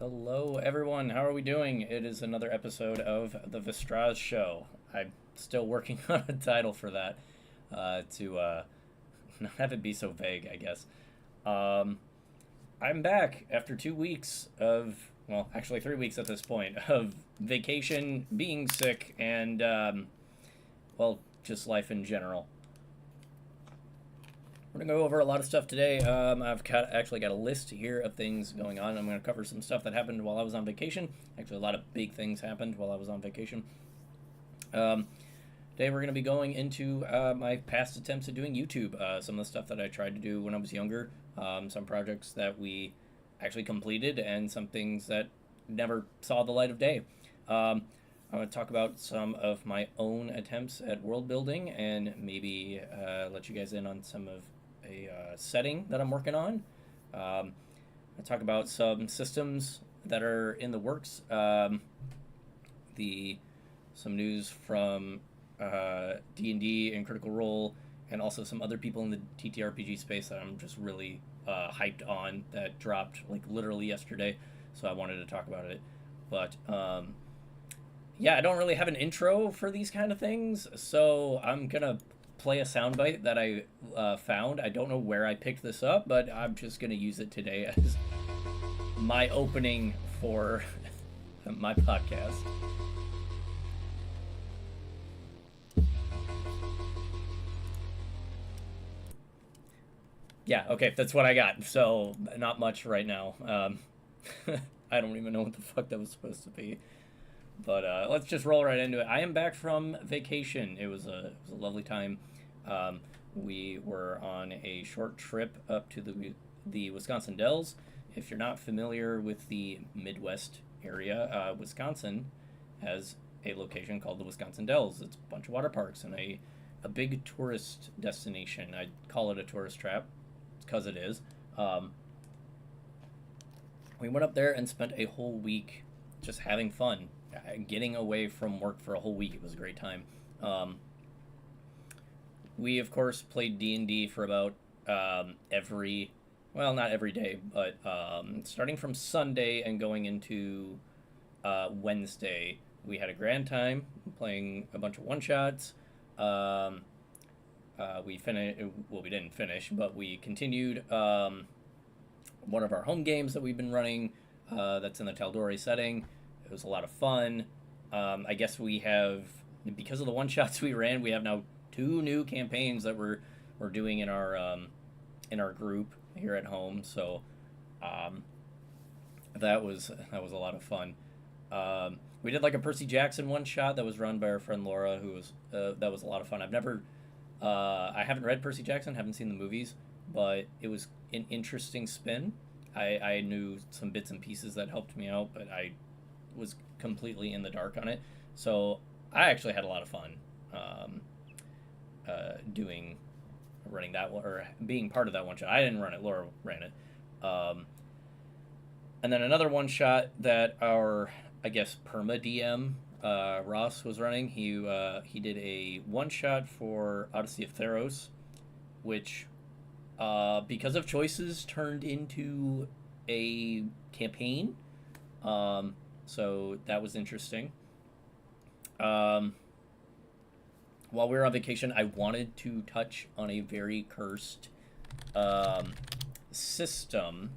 Hello, everyone. How are we doing? It is another episode of the Vistraz Show. I'm still working on a title for that to not have it be so vague, I guess. Um, I'm back after 2 weeks of, well, actually 3 weeks at this point, of vacation, being sick, and, well, just life in general. We're gonna go over a lot of stuff today. Actually got a list here of things going on. I'm gonna cover some stuff that happened while I was on vacation. Actually, a lot of big things happened while I was on vacation. Um, Today we're gonna be going into my past attempts at doing YouTube. Some of the stuff that I tried to do when I was younger. Some projects that we actually completed, and some things that never saw the light of day. I'm going to talk about some of my own attempts at world building, and maybe let you guys in on some of a setting that I'm working on. I talk about some systems that are in the works. The Some news from D&D and Critical Role, and also some other people in the TTRPG space that I'm just really hyped on, that dropped like literally yesterday. So I wanted to talk about it. But yeah, I don't really have an intro for these kind of things, so I'm gonna play a soundbite that I found. I don't know where I picked this up, but I'm just gonna use it today as my opening for my podcast. Yeah, okay, that's what I got. So not much right now. I don't even know what the fuck that was supposed to be. But let's just roll right into it. I am back from vacation. It was a lovely time. We were on a short trip up to the Wisconsin Dells. If you're not familiar with the Midwest area, Wisconsin has a location called the Wisconsin Dells. It's a bunch of water parks and a big tourist destination. I call it a tourist trap because it is. We went up there and spent a whole week just having fun, getting away from work for a whole week. It was a great time. We of course played D&D for about not every day, but starting from Sunday and going into Wednesday, we had a grand time playing a bunch of one shots. We finished. Well, we didn't finish, but we continued one of our home games that we've been running. That's in the Tal'Dorei setting. It was a lot of fun. I guess we have, because of the one shots we ran, we have now 2 new campaigns that we're doing in our group here at home. So that was a lot of fun. We did like a Percy Jackson one shot that was run by our friend Laura, who was that was a lot of fun. I haven't read Percy Jackson, haven't seen the movies, but it was an interesting spin. I knew some bits and pieces that helped me out, but I was completely in the dark on it. So I actually had a lot of fun running that one, or being part of that one shot. I didn't run it, Laura ran it. And then another one shot that our, I guess, perma DM Ross was running. He did a one shot for Odyssey of Theros, which because of choices turned into a campaign. So that was interesting. While we were on vacation, I wanted to touch on a very cursed system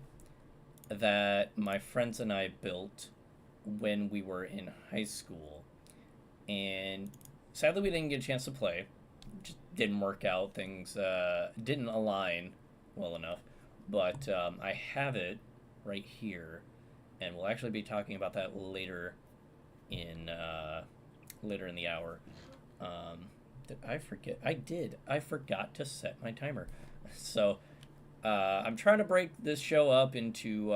that my friends and I built when we were in high school. And sadly, we didn't get a chance to play. Just didn't work out. Things didn't align well enough. But I have it right here, and we'll actually be talking about that later in the hour. Did I forget? I did. I forgot to set my timer. So I'm trying to break this show up into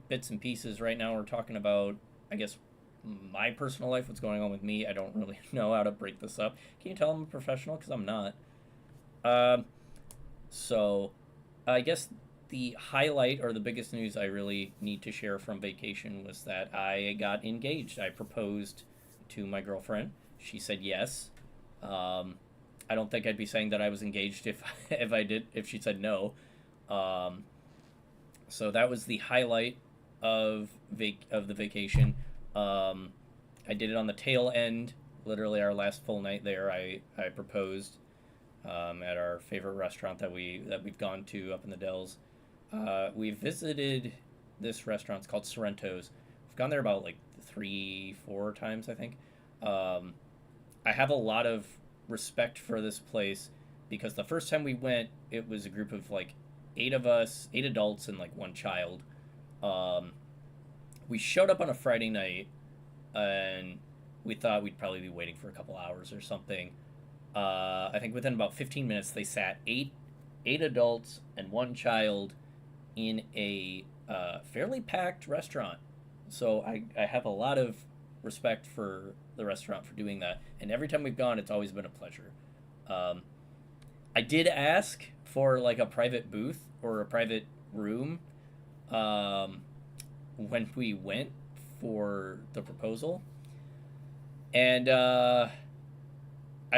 bits and pieces. Right now we're talking about, I guess, my personal life, what's going on with me. I don't really know how to break this up. Can you tell I'm a professional? Because I'm not. So I guess the highlight, or the biggest news I really need to share from vacation, was that I got engaged. I proposed to my girlfriend. She said yes. I don't think I'd be saying that I was engaged if she said no. So that was the highlight of the vacation. I did it on the tail end. Literally, our last full night there, I proposed at our favorite restaurant that we've gone to up in the Dells. We visited this restaurant. It's called Sorrento's. We've gone there about like 3, 4 times, I think. I have a lot of respect for this place because the first time we went, it was a group of like 8 of us, 8 adults and like 1 child. Um, we showed up on a Friday night, and we thought we'd probably be waiting for a couple hours or something. I think within about 15 minutes, they sat eight adults and 1 child in a fairly packed restaurant. So I have a lot of respect for the restaurant for doing that. And every time we've gone, it's always been a pleasure. Um, I did ask for like a private booth or a private room um, when we went for the proposal. And I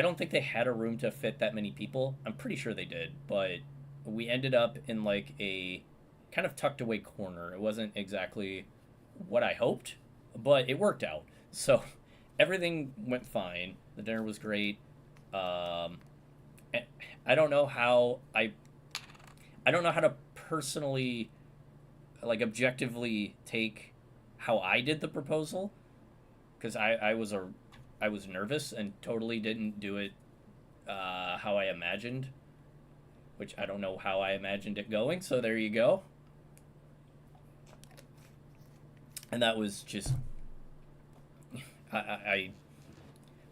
don't think they had a room to fit that many people. I'm pretty sure they did, but we ended up in like a kind of tucked away corner. It wasn't exactly what I hoped, but it worked out. So everything went fine. The dinner was great. Um, I don't know how I don't know how to personally like objectively take how I did the proposal because I was nervous and totally didn't do it how I imagined, which I don't know how I imagined it going. So there you go. And that was just I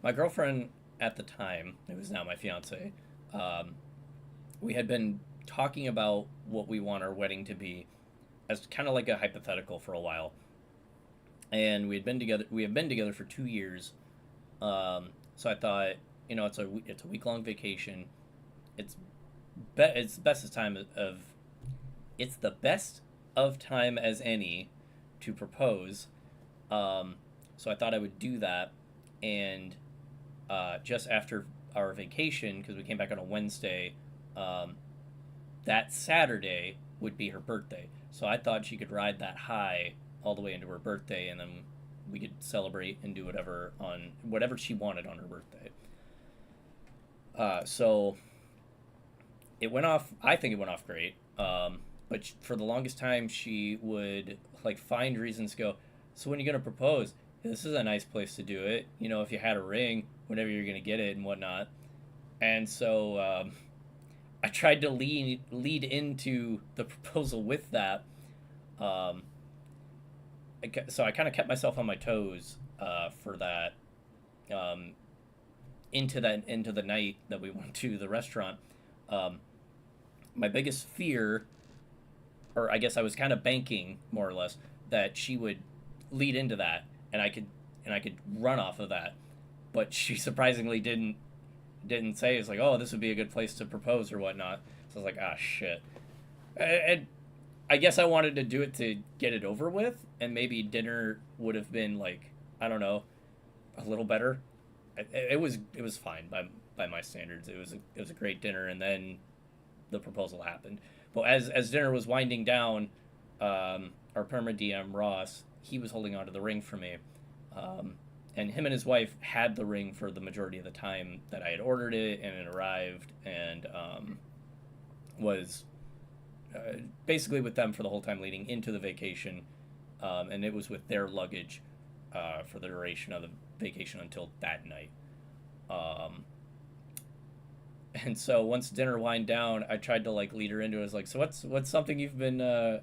my girlfriend at the time, it was now my fiance. Um, we had been talking about what we want our wedding to be as kind of like a hypothetical for a while, and we had been together for 2 years. So I thought, it's a week long vacation. It's it's the best of time of it's the best of time as any to propose. So I thought I would do that, and just after our vacation, because we came back on a Wednesday, um, that Saturday would be her birthday. So I thought she could ride that high all the way into her birthday, and then we could celebrate and do whatever she wanted on her birthday. So it went off. I think it went off great. But for the longest time, she would like find reasons to go. So when are you gonna propose? This is a nice place to do it. If you had a ring, whenever you're gonna get it and whatnot. And so I tried to lead into the proposal with that. Um, so I kind of kept myself on my toes for that. Um, into the night that we went to the restaurant. Um, my biggest fear, or I guess I was kind of banking more or less that she would lead into that, and I could run off of that. But she surprisingly didn't say it's like, oh, this would be a good place to propose or whatnot. So I was like, ah, shit. And I guess I wanted to do it to get it over with, and maybe dinner would have been like, I don't know, a little better. It was fine by my standards. It was a great dinner, and then the proposal happened. But as dinner was winding down, our perma DM Ross, he was holding onto the ring for me, um, and him and his wife had the ring for the majority of the time that I had ordered it, and it arrived, and was basically with them for the whole time leading into the vacation, and it was with their luggage for the duration of the vacation until that night. Um, and so once dinner wind down, I tried to like lead her into it. I was like, so what's something you've been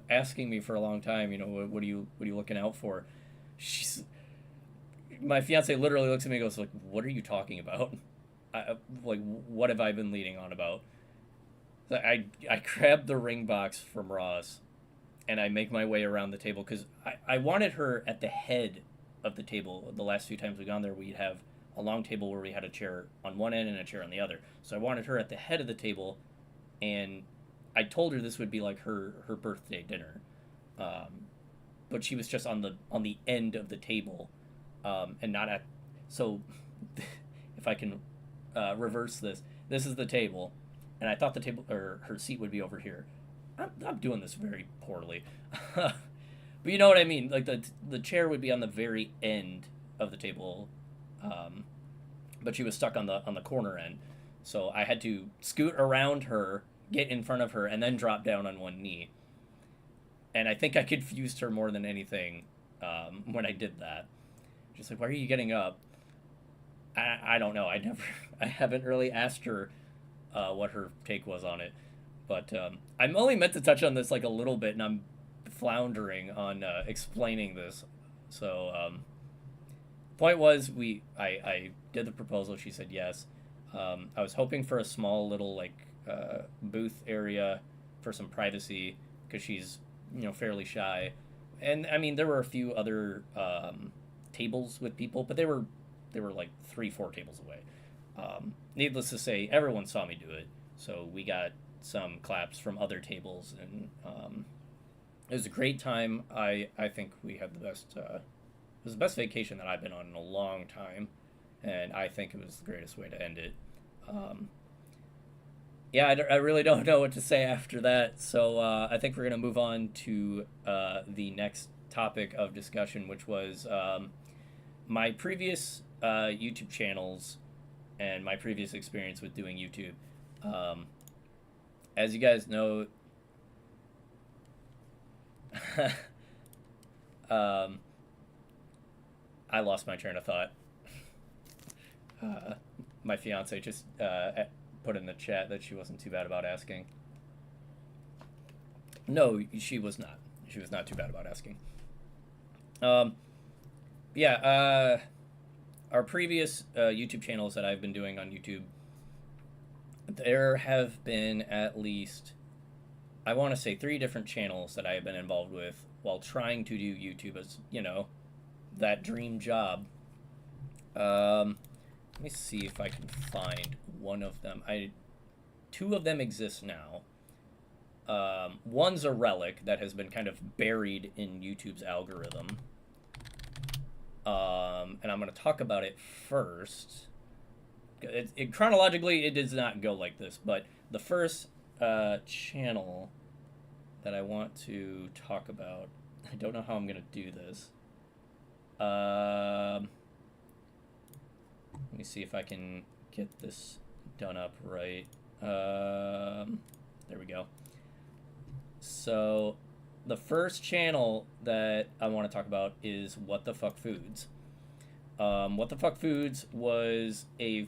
asking me for a long time? What are you looking out for? She's My fiance literally looks at me and goes like, what are you talking about? Like, what have I been leading on about? So I grabbed the ring box from Ross, and I make my way around the table because I wanted her at the head of the table. The last few times we've gone there, we'd have a long table where we had a chair on one end and a chair on the other. So I wanted her at the head of the table, and I told her this would be like her birthday dinner, but she was just on the end of the table, and not at. So, if I can reverse this is the table, and I thought the table or her seat would be over here. I'm doing this very poorly. But you know what I mean? Like the chair would be on the very end of the table, um, but she was stuck on the corner end. So I had to scoot around her, get in front of her, and then drop down on one knee. And I think I confused her more than anything when I did that. She's like, "Why are you getting up?" I don't know. I haven't really asked her what her take was on it, but I'm only meant to touch on this like a little bit, and I'm floundering on explaining this. So, point was, I did the proposal. She said yes. I was hoping for a small little like booth area for some privacy because she's fairly shy, and I mean there were a few other tables with people, but they were like 3-4 tables away. Needless to say, everyone saw me do it, so we got some claps from other tables, and it was a great time. I think we had the best. It was the best vacation that I've been on in a long time, and I think it was the greatest way to end it. Yeah, I really don't know what to say after that. So I think we're gonna move on to the next topic of discussion, which was my previous YouTube channels and my previous experience with doing YouTube. As you guys know, um, I lost my train of thought. My fiance just put in the chat that she wasn't too bad about asking. No, she was not. She was not too bad about asking. Yeah, our previous YouTube channels that I've been doing on YouTube, there have been at least, I want to say 3 different channels that I have been involved with while trying to do YouTube as, that dream job. Let me see if I can find one of them. 2 of them exist now. One's a relic that has been kind of buried in YouTube's algorithm. And I'm going to talk about it first. Chronologically, it does not go like this, but the first channel that I want to talk about, I don't know how I'm going to do this. Let me see if I can get this done up right. There we go. So the first channel that I want to talk about is What the Fuck Foods. What the Fuck Foods was we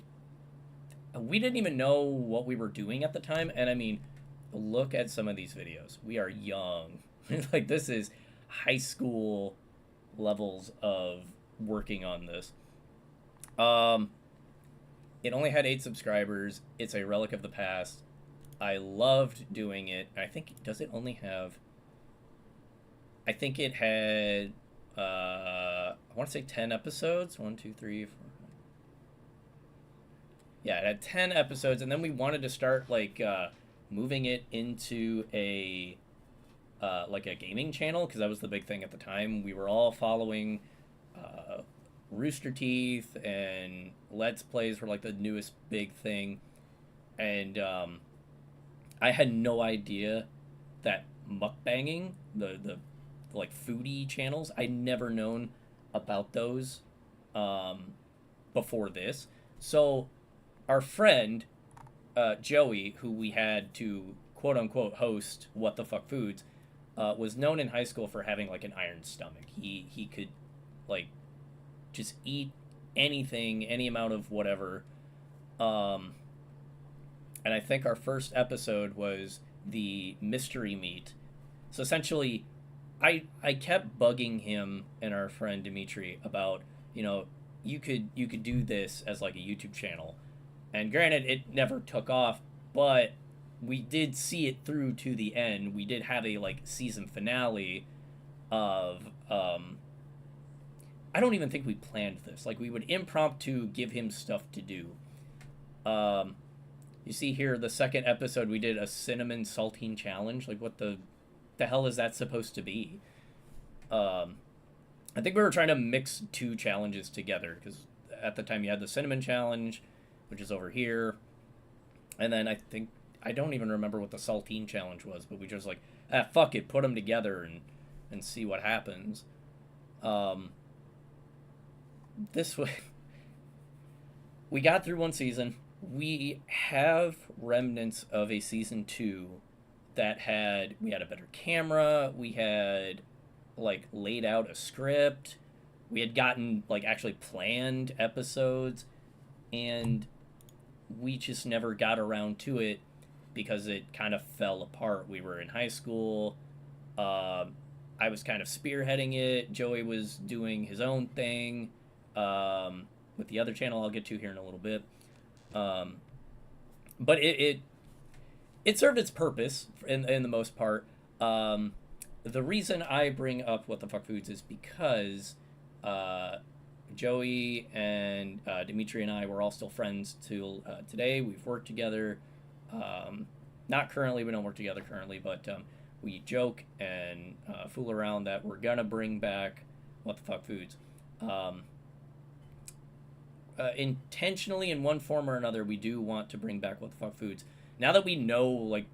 didn't even know what we were doing at the time, and I mean, look at some of these videos. We are young. Like, this is high school levels of working on this. It only had 8 subscribers. It's a relic of the past. I loved doing it. I think, does it only have, I think it had, I want to say 10 episodes. 1, 2, 3, 4. Yeah, it had 10 episodes, and then we wanted to start, like, moving it into a, like a gaming channel, because that was the big thing at the time. We were all following, Rooster Teeth, and Let's Plays were, like, the newest big thing, and, I had no idea that mukbanging, the like foodie channels, I'd never known about those before this. So our friend Joey, who we had to quote unquote host What the Fuck Foods, was known in high school for having like an iron stomach. He could like just eat anything, any amount of whatever. And I think our first episode was the mystery meat. So essentially, I kept bugging him and our friend Dimitri about, you could do this as like a YouTube channel. And granted, it never took off, but we did see it through to the end. We did have a like season finale of I don't even think we planned this. Like, we would impromptu give him stuff to do. You see here, the second episode, we did a cinnamon saltine challenge. Like, what the hell is that supposed to be? I think we were trying to mix 2 challenges together, because at the time you had the cinnamon challenge, which is over here, and then I don't even remember what the saltine challenge was, but we just like, fuck it, put them together and see what happens. Um, this way, we got through one season. We have remnants of a season 2 that we had a better camera. We had like laid out a script. We had gotten like actually planned episodes, and we just never got around to it because it kind of fell apart. We were in high school. I was kind of spearheading it. Joey was doing his own thing with the other channel I'll get to here in a little bit. But it served its purpose in the most part. The reason I bring up What the Fuck Foods is because Joey and Dimitri and I were all still friends till today. We've worked together. Not currently, we don't work together currently, but we joke and fool around that we're gonna bring back What the Fuck Foods. Intentionally, in one form or another, we do want to bring back What the Fuck Foods. Now that we know, like,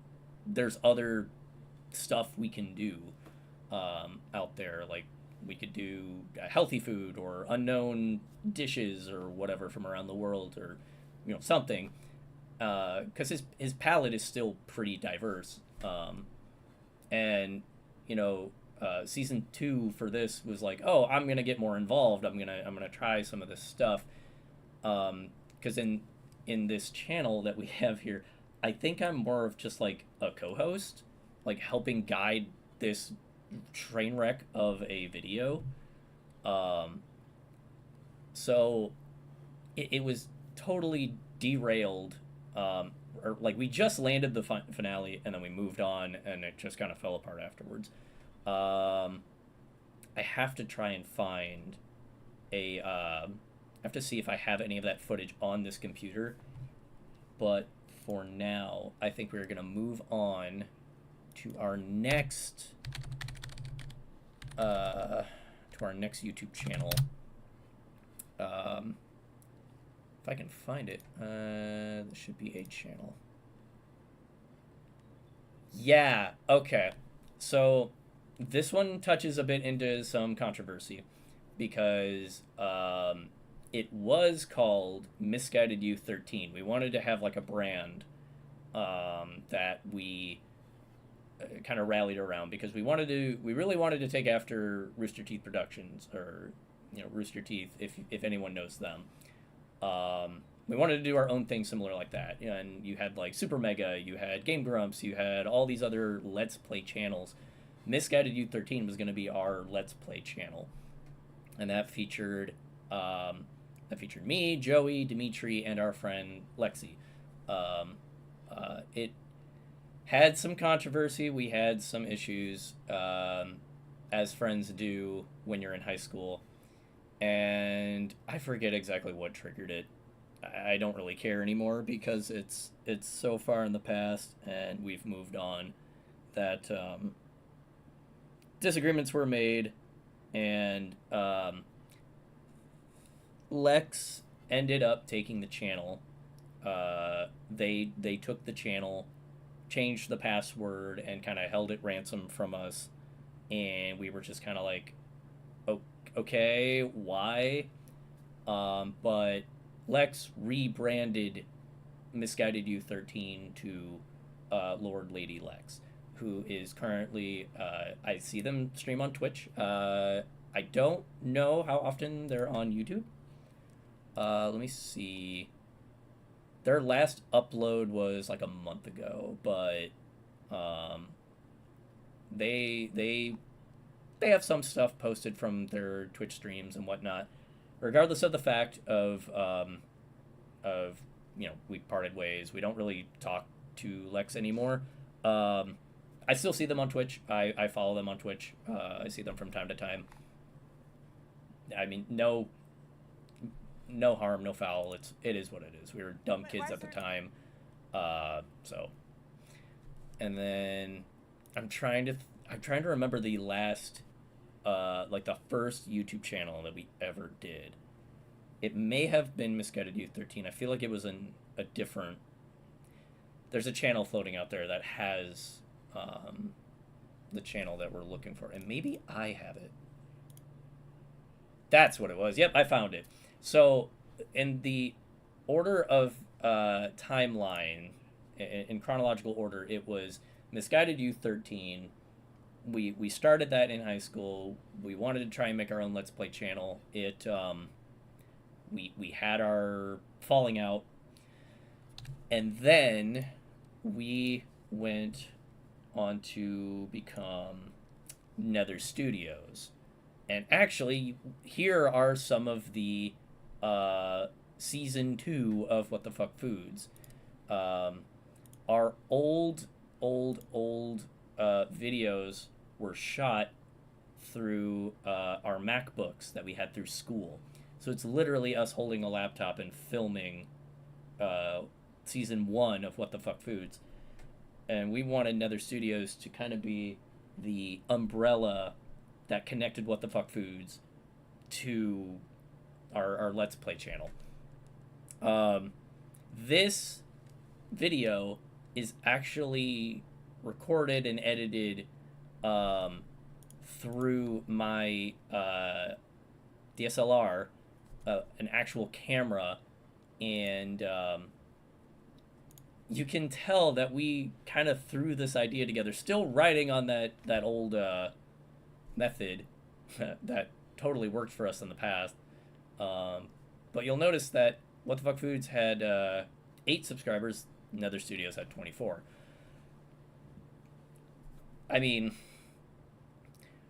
there's other stuff we can do out there, like we could do healthy food or unknown dishes or whatever from around the world, or something, because his palette is still pretty diverse, and season 2 for this was like, oh, I'm gonna get more involved, I'm gonna try some of this stuff, because in this channel that we have here, I think I'm more of just like a co-host, like helping guide this train wreck of a video. So it was totally derailed. Or like we just landed the finale and then we moved on and it just kind of fell apart afterwards. I have to try and find I have to see if I have any of that footage on this computer. But for now, I think we're going to move on to our next YouTube channel. If I can find it, there should be a channel. Yeah, okay. So this one touches a bit into some controversy because it was called Misguided Youth 13. We wanted to have like a brand that we kind of rallied around because we really wanted to take after Rooster Teeth Productions, or Rooster Teeth, if anyone knows them. We wanted to do our own thing similar like that, and you had like Super Mega, you had Game Grumps, you had all these other Let's Play channels. Misguided Youth 13 was going to be our Let's Play channel, and that featured me, Joey, Dimitri, and our friend Lexi. It had some controversy. We had some issues, as friends do when you're in high school. And I forget exactly what triggered it. I don't really care anymore because it's so far in the past and we've moved on that disagreements were made, and Lex ended up taking the channel. They took the channel, changed the password, and kind of held it ransom from us, and we were just kind of like, okay, why? But Lex rebranded Misguided Youth 13 to Lord Lady Lex, who is currently, I see them stream on Twitch. I don't know how often they're on YouTube. Let me see. Their last upload was like a month ago, but they have some stuff posted from their Twitch streams and whatnot. Regardless of the fact of we parted ways. We don't really talk to Lex anymore. I still see them on Twitch. I follow them on Twitch. I see them from time to time. I mean, no harm, no foul. It is what it is. We were dumb kids at the time. So, and then I'm trying to remember the last, like the first YouTube channel that we ever did. It may have been Misguided Youth 13. I feel like it was a different. There's a channel floating out there that has the channel that we're looking for, and maybe I have it. That's what it was. Yep, I found it. So, in the order of timeline, in chronological order, it was Misguided Youth 13. We started that in high school. We wanted to try and make our own Let's Play channel. We had our falling out, and then we went on to become Nether Studios. And actually, here are some of the season 2 of What the Fuck Foods. Our old videos were shot through our MacBooks that we had through school. So it's literally us holding a laptop and filming season 1 of What the Fuck Foods. And we wanted Nether Studios to kind of be the umbrella that connected What the Fuck Foods to our Let's Play channel. This video is actually recorded and edited through my DSLR, an actual camera, and you can tell that we kind of threw this idea together, still riding on that old method that totally worked for us in the past. But you'll notice that What the Fuck Foods had 8 subscribers, Nether Studios had 24. I mean,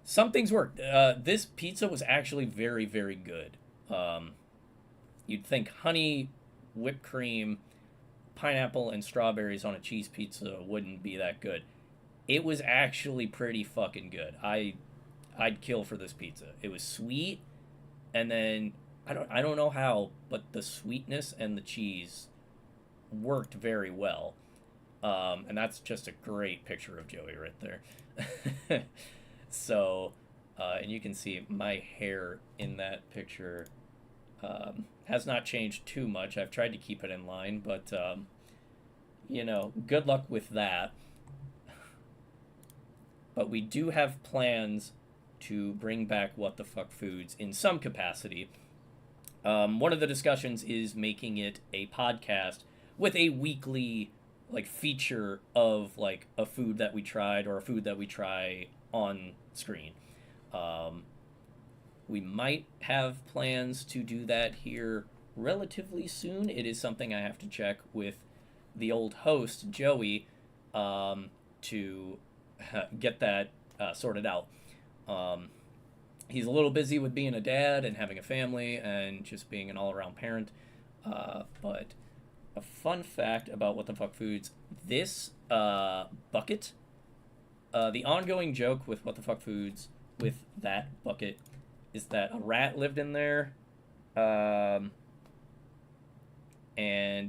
some things worked. This pizza was actually very, very good. You'd think honey, whipped cream, pineapple, and strawberries on a cheese pizza wouldn't be that good. It was actually pretty fucking good. I'd kill for this pizza. It was sweet, and then I don't know how, but the sweetness and the cheese worked very well. And that's just a great picture of Joey right there. So, and you can see my hair in that picture has not changed too much. I've tried to keep it in line, but, you know, good luck with that. But we do have plans to bring back What the Fuck Foods in some capacity. One of the discussions is making it a podcast with a weekly like feature of like a food that we tried or a food that we try on screen. We might have plans to do that here relatively soon. It is something I have to check with the old host, Joey, to get that sorted out. He's a little busy with being a dad and having a family and just being an all-around parent. But a fun fact about What the Fuck Foods, this bucket, the ongoing joke with What the Fuck Foods with that bucket is that a rat lived in there, and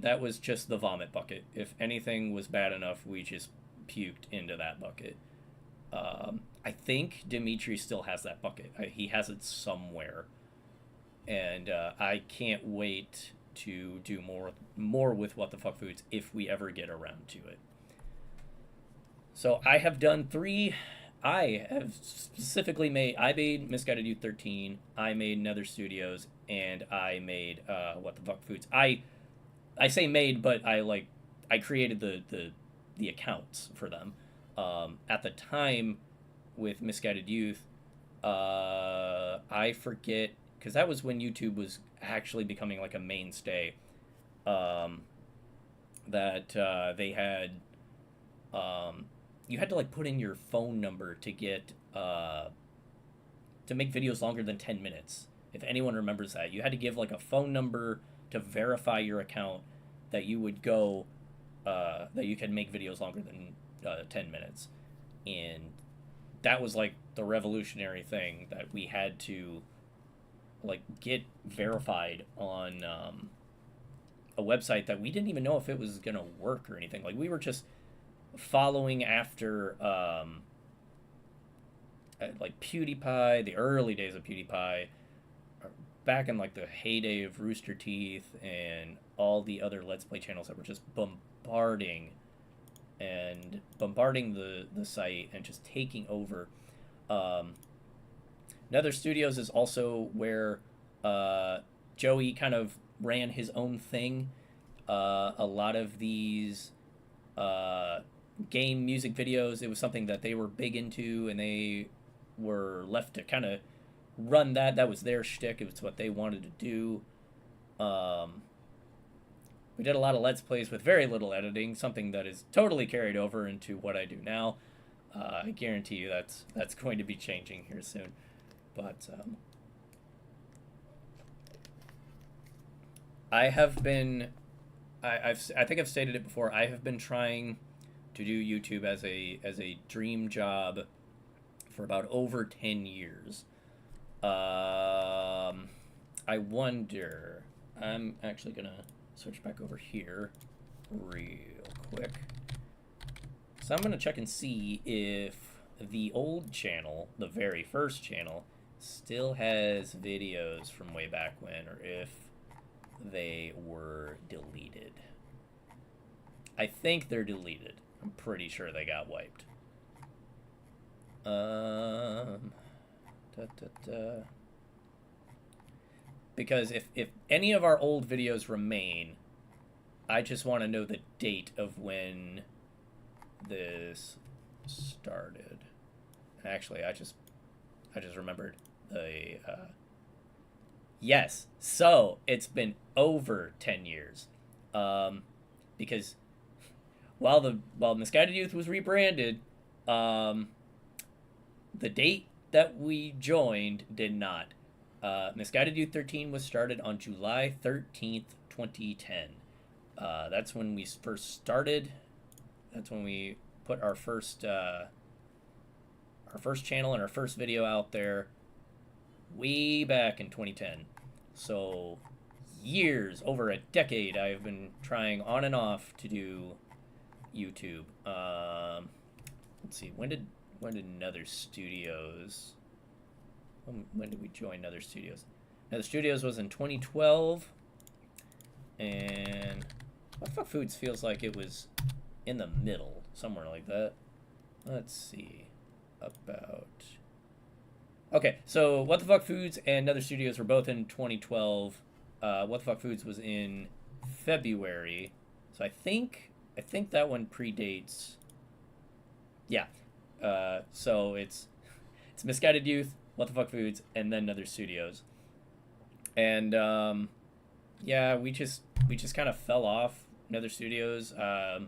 that was just the vomit bucket. If anything was bad enough, we just puked into that bucket. I think Dimitri still has that bucket. He has it somewhere, and I can't wait to do more with What the Fuck Foods if we ever get around to it. So I have done 3. I have specifically I made Misguided Youth 13, I made Nether Studios, and I made What the Fuck Foods. I say made, but I created the accounts for them. At the time with Misguided Youth, I forget, because that was when YouTube was actually becoming like a mainstay, that they had, you had to like put in your phone number to get to make videos longer than 10 minutes. If anyone remembers that, you had to give like a phone number to verify your account that you would go that you could make videos longer than 10 minutes. And that was like the revolutionary thing that we had to like get verified on a website that we didn't even know if it was gonna work or anything. Like we were just following after like PewDiePie, the early days of PewDiePie, back in like the heyday of Rooster Teeth and all the other Let's Play channels that were just bombarding and bombarding the site and just taking over. Um, Nether Studios is also where Joey kind of ran his own thing. A lot of these game music videos, it was something that they were big into, and they were left to kind of run that. That was their shtick. It was what they wanted to do. We did a lot of Let's Plays with very little editing, something that is totally carried over into what I do now. I guarantee you that's going to be changing here soon. But I have been, I think I've stated it before. I have been trying to do YouTube as a dream job for about over 10 years. I wonder. I'm actually gonna switch back over here real quick. So I'm gonna check and see if the old channel, the very first channel, still has videos from way back when, or if they were deleted. I think they're deleted. I'm pretty sure they got wiped. Because if any of our old videos remain, I just want to know the date of when this started. Actually, I just remembered the yes. So it's been over 10 years, because while Misguided Youth was rebranded, the date that we joined did not. Misguided Youth 13 was started on July 13th, 2010. That's when we first started. That's when we put our first channel and our first video out there, way back in 2010. So years, over a decade, I've been trying on and off to do YouTube. Let's see, when did Nether Studios? When did we join Nether Studios? Nether Studios was in 2012, and What the Fuck Foods feels like it was in the middle, somewhere like that. Let's see. Okay, so What the Fuck Foods and Nether Studios were both in 2012. What the Fuck Foods was in February, so I think that one predates. Yeah, so it's Misguided Youth, What the Fuck Foods, and then Nether Studios, and yeah, we just kind of fell off Nether Studios. I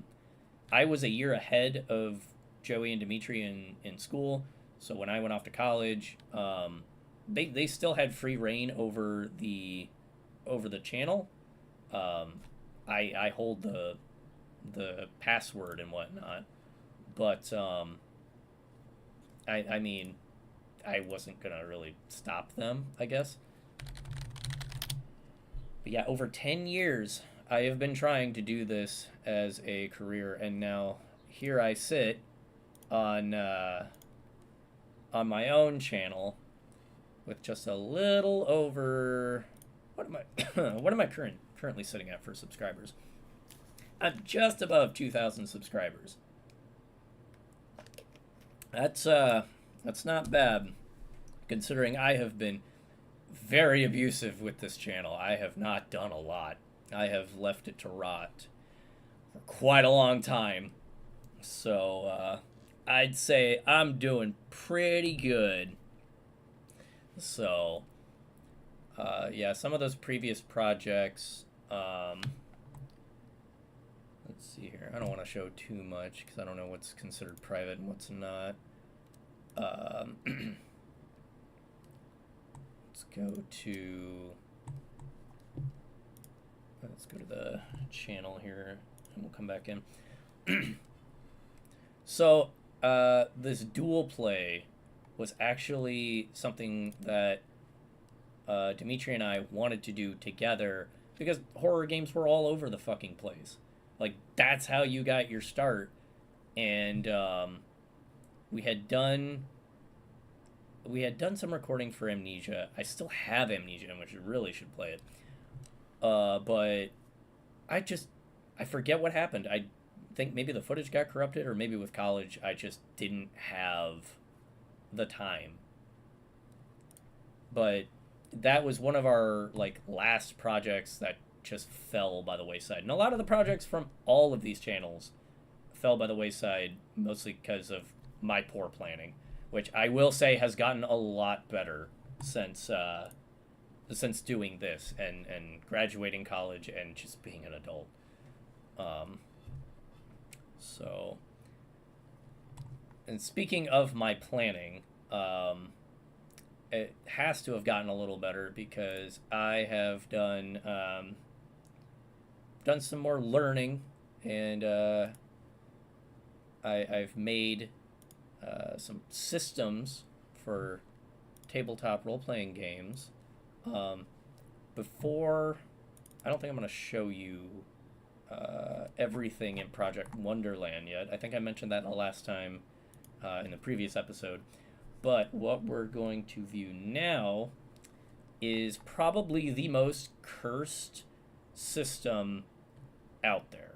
was a year ahead of Joey and Dimitri in school, so when I went off to college, they still had free reign over the channel. I hold the password and whatnot, but I mean, I wasn't gonna really stop them, I guess. But yeah, over 10 years I have been trying to do this as a career, and now here I sit on my own channel with just a little over, what am I currently sitting at for subscribers? I'm just above 2,000 subscribers. That's not bad, considering I have been very abusive with this channel. I have not done a lot. I have left it to rot for quite a long time. So I'd say I'm doing pretty good. So yeah, some of those previous projects, let's see here. I don't want to show too much because I don't know what's considered private and what's not. Let's go to the channel here, and we'll come back in. So this dual play was actually something that Dimitri and I wanted to do together because horror games were all over the fucking place. Like, that's how you got your start. And we had done some recording for Amnesia. I still have Amnesia, which I really should play it. But I forget what happened. think maybe the footage got corrupted, or maybe with college I just didn't have the time. But that was one of our like last projects that just fell by the wayside. And a lot of the projects from all of these channels fell by the wayside mostly because of my poor planning, which I will say has gotten a lot better since doing this and graduating college and just being an adult. Um, so, and speaking of my planning, it has to have gotten a little better because I have done some more learning, and I've made some systems for tabletop role playing games. Um, Before, I don't think I'm going to show you everything in Project Wonderland yet. I think I mentioned that the last time in the previous episode. But what we're going to view now is probably the most cursed system out there.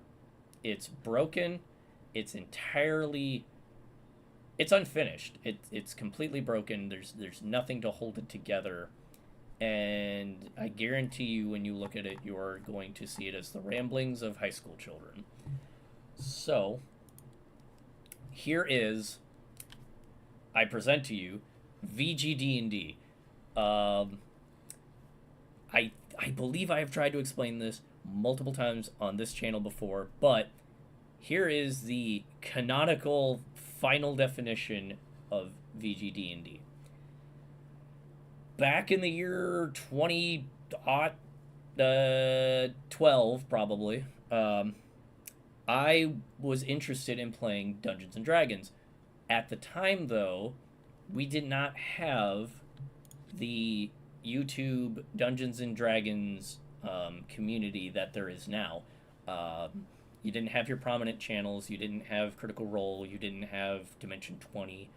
It's broken. It's unfinished. It's completely broken. There's nothing to hold it together. And I guarantee you, when you look at it, you're going to see it as the ramblings of high school children. So, I present to you VGD&D. I believe I have tried to explain this multiple times on this channel before, but here is the canonical final definition of VGD&D. Back in the year 2012, probably, I was interested in playing Dungeons and Dragons. At the time, though, we did not have the YouTube Dungeons and Dragons community that there is now. You didn't have your prominent channels. You didn't have Critical Role. You didn't have Dimension 20.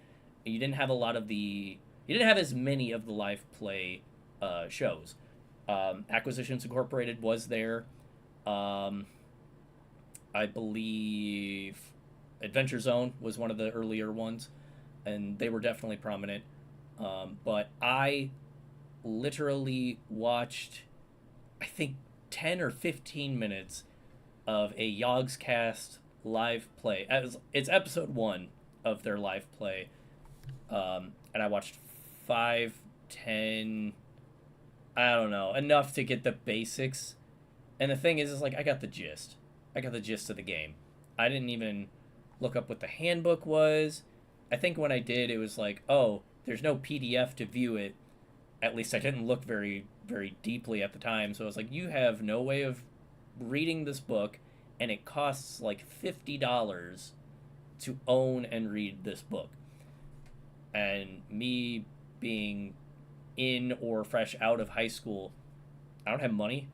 You didn't have You didn't have as many of the live play shows. Acquisitions Incorporated was there. I believe Adventure Zone was one of the earlier ones, and they were definitely prominent. But I literally watched, I think, 10 or 15 minutes of a Yogscast live play. It's episode 1 of their live play. And I watched 5, 10, I don't know, enough to get the basics. And the thing is like, I got the gist. I got the gist of the game. I didn't even look up what the handbook was. I think when I did, it was like, oh, there's no PDF to view it. At least I didn't look very, very deeply at the time. So I was like, you have no way of reading this book, and it costs like $50 to own and read this book. And me being in or fresh out of high school, I don't have money.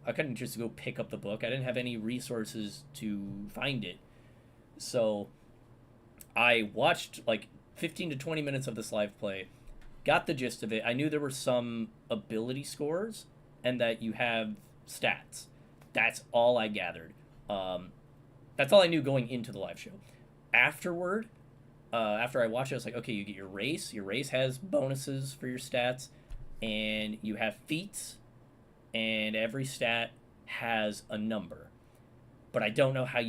I couldn't just go pick up the book. I didn't have any resources to find it. So I watched like 15 to 20 minutes of this live play, got the gist of it. I knew there were some ability scores and that you have stats. That's all I gathered. That's all I knew going into the live show. Afterward, after I watched it, I was like, okay, you get your race. Your race has bonuses for your stats, and you have feats, and every stat has a number. But I don't know how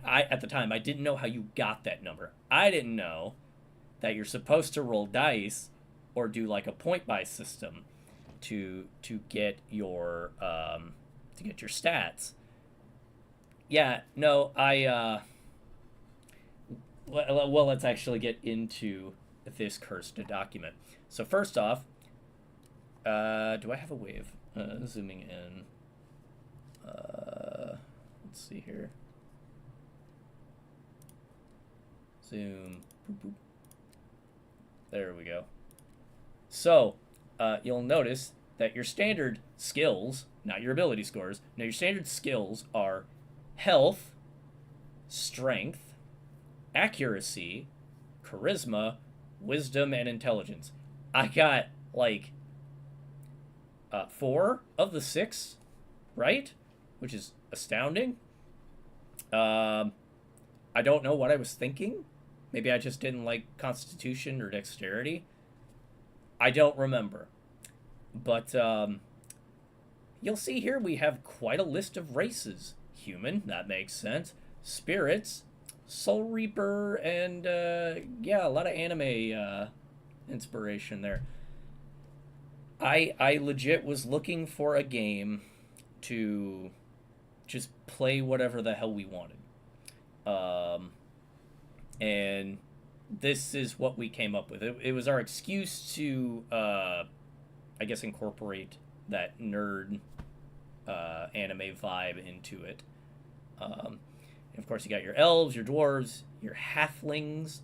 at the time, I didn't know how you got that number. I didn't know that you're supposed to roll dice or do like a point buy system to get your stats. Yeah, no, well, let's actually get into this cursed document. So first off, do I have a way of zooming in? Let's see here. Zoom. Boop, boop. There we go. So you'll notice that your standard skills, not your ability scores, now your standard skills are health, strength, accuracy, charisma, wisdom, and intelligence. I got like 4 of the 6 right, which is astounding. I don't know what I was thinking. Maybe I just didn't like Constitution or Dexterity. I don't remember. But you'll see here we have quite a list of races. Human, that makes sense. Spirits, Soul Reaper, and yeah, a lot of anime inspiration there. I legit was looking for a game to just play whatever the hell we wanted. Um, and this is what we came up with. It was our excuse to, I guess, incorporate that nerd anime vibe into it. And of course, you got your elves, your dwarves, your halflings,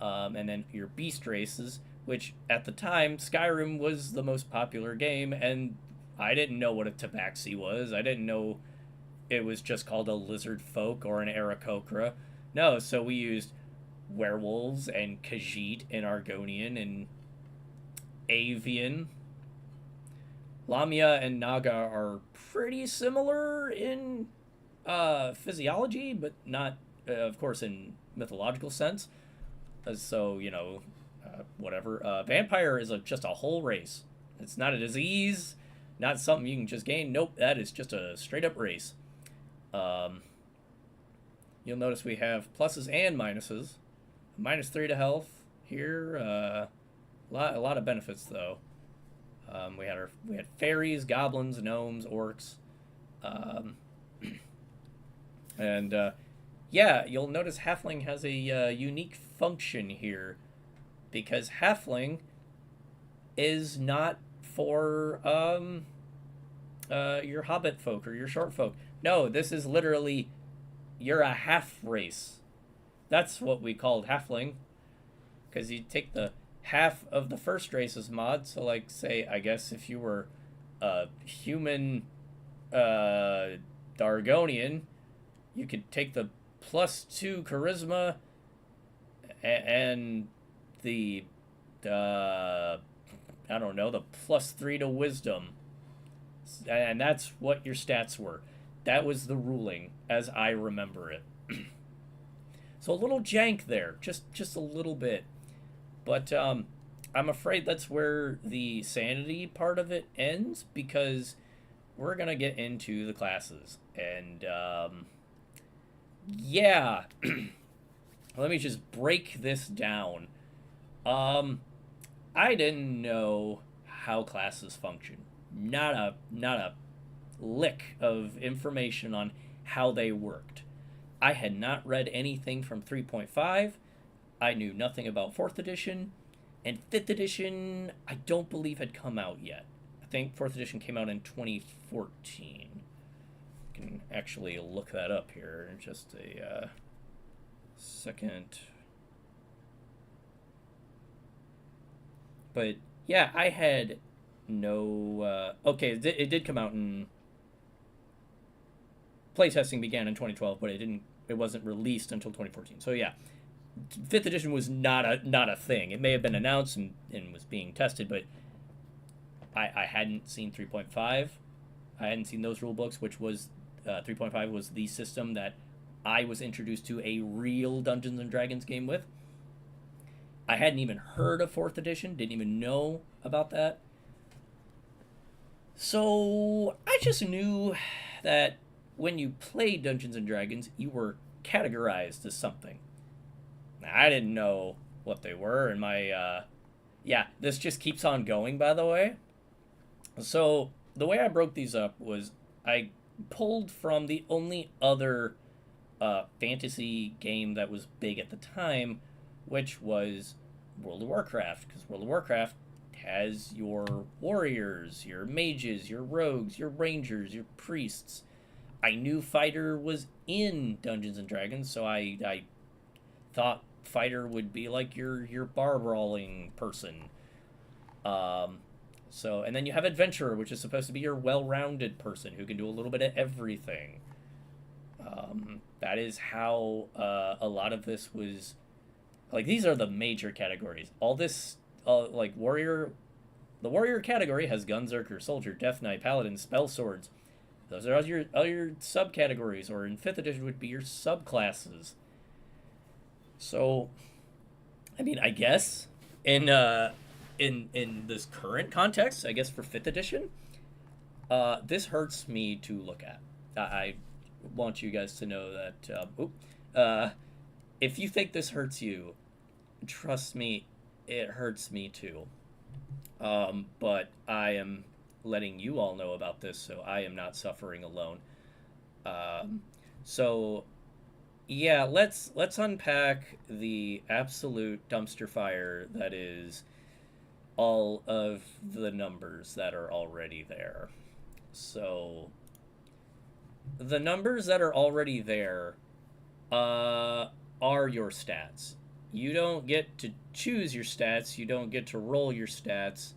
and then your beast races, which at the time, Skyrim was the most popular game, and I didn't know what a tabaxi was. I didn't know it was just called a lizard folk or an Aarakocra. No, so we used werewolves and Khajiit and Argonian and Avian. Lamia and Naga are pretty similar in physiology, but not, of course, in mythological sense. So, whatever. Vampire is just a whole race. It's not a disease, not something you can just gain. Nope, that is just a straight up race. Um, you'll notice we have pluses and minuses. -3 to health here. A lot of benefits though. We had fairies, goblins, gnomes, orcs, um, and yeah, you'll notice halfling has a unique function here because halfling is not for your hobbit folk or your short folk. No, this is literally you're a half race. That's what we called halfling, because you take the half of the first race's mod. So, like, say, I guess if you were a human Dargonian, you could take the +2 charisma and the I don't know, the +3 to wisdom, and that's what your stats were. That was the ruling as I remember it. So a little jank there, just a little bit. But I'm afraid that's where the sanity part of it ends, because we're going to get into the classes. And yeah, let me just break this down. I didn't know how classes function. Not a lick of information on how they worked. I had not read anything from 3.5. I knew nothing about 4th edition, and 5th edition I don't believe had come out yet. I think 4th edition came out in 2014. I can actually look that up here in just a second. But yeah, I had no. Okay, it did come out in. Playtesting began in 2012, but it wasn't released until 2014. So yeah, 5th edition was not a thing. It may have been announced and was being tested, but I hadn't seen 3.5. I hadn't seen those rule books, which was 3.5 was the system that I was introduced to a real Dungeons and Dragons game with. I hadn't even heard of 4th edition, didn't even know about that. So I just knew that when you played Dungeons and Dragons, you were categorized as something. Now, I didn't know what they were, and my yeah, this just keeps on going, by the way. So the way I broke these up was I pulled from the only other fantasy game that was big at the time, which was World of Warcraft, because World of Warcraft has your warriors, your mages, your rogues, your rangers, your priests. I knew Fighter was in Dungeons and Dragons, so I thought Fighter would be like your bar brawling person. So, and then you have Adventurer, which is supposed to be your well-rounded person who can do a little bit of everything. That is how a lot of this was. Like, these are the major categories. All this, like, warrior. The warrior category has Gunzerker, Soldier, Death Knight, Paladin, Spell Swords. Those are all your subcategories, or in 5th edition would be your subclasses. So, I mean, I guess in in this current context, I guess for fifth edition, this hurts me to look at. I want you guys to know that. If you think this hurts you, trust me, it hurts me too. But I am letting you all know about this, so I am not suffering alone. Um, so yeah, let's unpack the absolute dumpster fire that is all of the numbers that are already there. So the numbers that are already there uh, are your stats. You don't get to choose your stats. You don't get to roll your stats.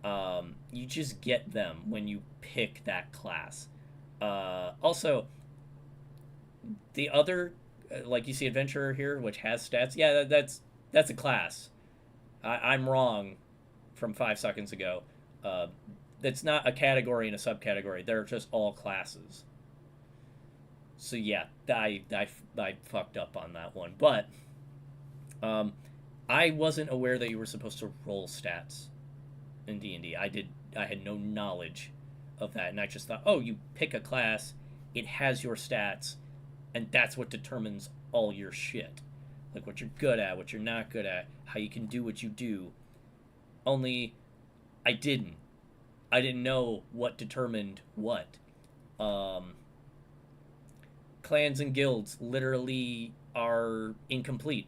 You just get them when you pick that class. Also, the other, like you see, adventurer here, which has stats. Yeah, that's a class. I'm wrong from 5 seconds ago. Uh, that's not a category and a subcategory. They're just all classes. So yeah, I fucked up on that one. But um, I wasn't aware that you were supposed to roll stats in D&D. I had no knowledge of that, and I just thought, oh, you pick a class, it has your stats, and that's what determines all your shit. Like what you're good at, what you're not good at, how you can do what you do. Only I didn't. I didn't know what determined what. Um, Clans and guilds literally are incomplete.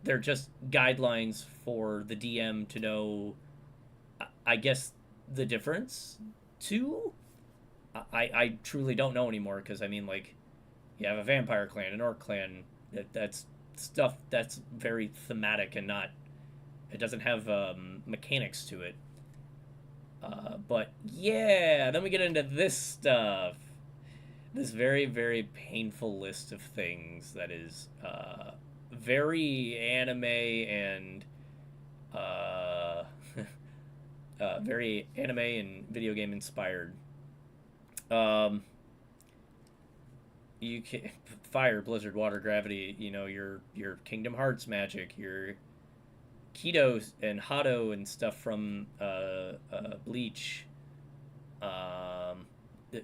They're just guidelines for the DM to know, I guess, the difference too. I truly don't know anymore because I mean, like, you have a vampire clan, an orc clan. That's stuff that's very thematic and not. It doesn't have mechanics to it. But yeah, then we get into this stuff. This very, very painful list of things that is very anime and uh, very anime and video game inspired. Um, you can fire, blizzard, water, gravity. You know your Kingdom Hearts magic, your Keto and Hado and stuff from Bleach.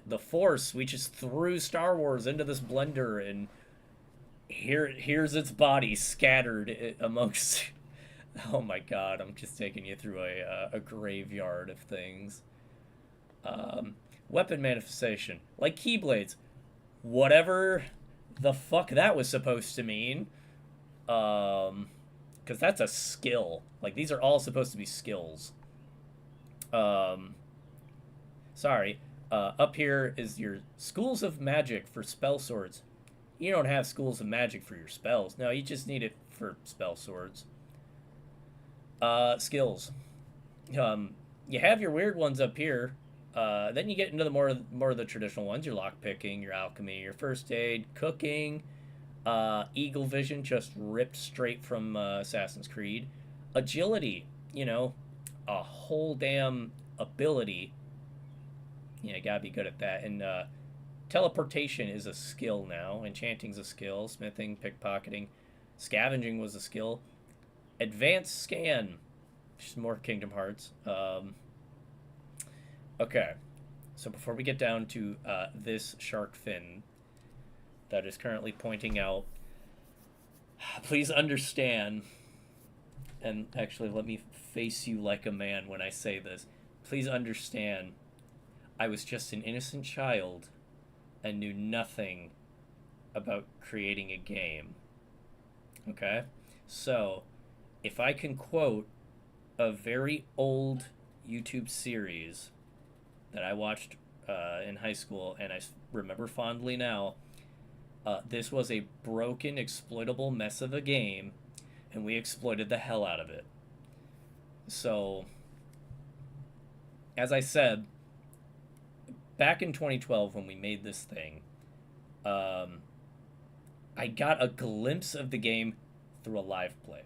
The Force, we just threw Star Wars into this blender, and here's its body scattered amongst. Oh my God, I'm just taking you through a graveyard of things. Um, Weapon manifestation, like Keyblades, whatever the fuck that was supposed to mean. Because that's a skill. Like these are all supposed to be skills. Um, Sorry. Up here is your schools of magic for spell swords. You don't have schools of magic for your spells. No, you just need it for spell swords. Skills. You have your weird ones up here. Then you get into the more of the traditional ones. Your lock picking, your alchemy, your first aid, cooking, eagle vision, just ripped straight from Assassin's Creed. Agility, you know, a whole damn ability. Yeah, you gotta be good at that. And teleportation is a skill now. Enchanting's a skill. Smithing, pickpocketing, scavenging was a skill. Advanced scan, just more Kingdom Hearts. Okay, so before we get down to this shark fin that is currently pointing out, please understand, and actually let me face you like a man when I say this. Please understand, I was just an innocent child and knew nothing about creating a game. Okay? So, if I can quote a very old YouTube series that I watched in high school and I remember fondly now, this was a broken, exploitable mess of a game, and we exploited the hell out of it. So, as I said, back in 2012 when we made this thing, I got a glimpse of the game through a live play.